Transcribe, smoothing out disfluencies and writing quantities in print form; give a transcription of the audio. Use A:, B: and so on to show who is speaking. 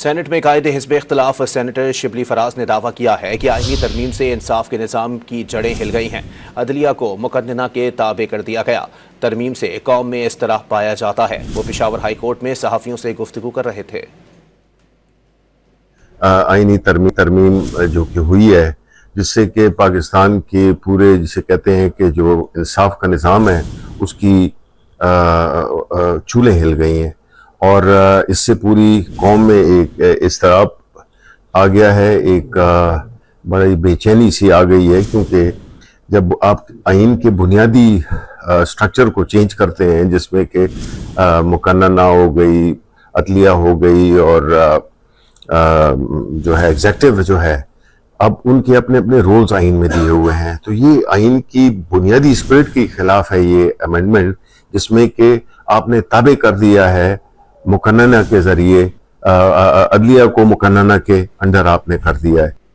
A: Saint میں قائد حزب اختلاف سینیٹر شبلی فراز نے دعویٰ کیا ہے کہ آئینی ترمیم سے انصاف کے نظام کی جڑیں ہل گئی ہیں، عدلیہ کو مقننہ کے تابع کر دیا گیا، ترمیم سے قوم میں اضطراب پایا جاتا ہے۔ وہ پشاور ہائی کورٹ میں صحافیوں سے گفتگو کر رہے تھے۔
B: آئینی ترمیم جو کہ ہوئی ہے، جس سے کہ پاکستان کے پورے جسے کہتے ہیں کہ جو انصاف کا نظام ہے اس کی چولیں ہل گئی ہیں، اور اس سے پوری قوم میں ایک اضطراب آ گیا ہے، ایک بڑی بے چینی سی آ گئی ہے، کیونکہ جب آپ آئین کے بنیادی سٹرکچر کو چینج کرتے ہیں، جس میں کہ مقننہ ہو گئی، عدلیہ ہو گئی، اور جو ہے ایگزیکٹو جو ہے، اب ان کے اپنے اپنے رولز آئین میں دیے ہوئے ہیں، تو یہ آئین کی بنیادی اسپرٹ کے خلاف ہے یہ امینڈمنٹ، جس میں کہ آپ نے تابع کر دیا ہے مقننہ کے ذریعے، عدلیہ کو مقننہ کے انڈر آپ نے کر دیا ہے۔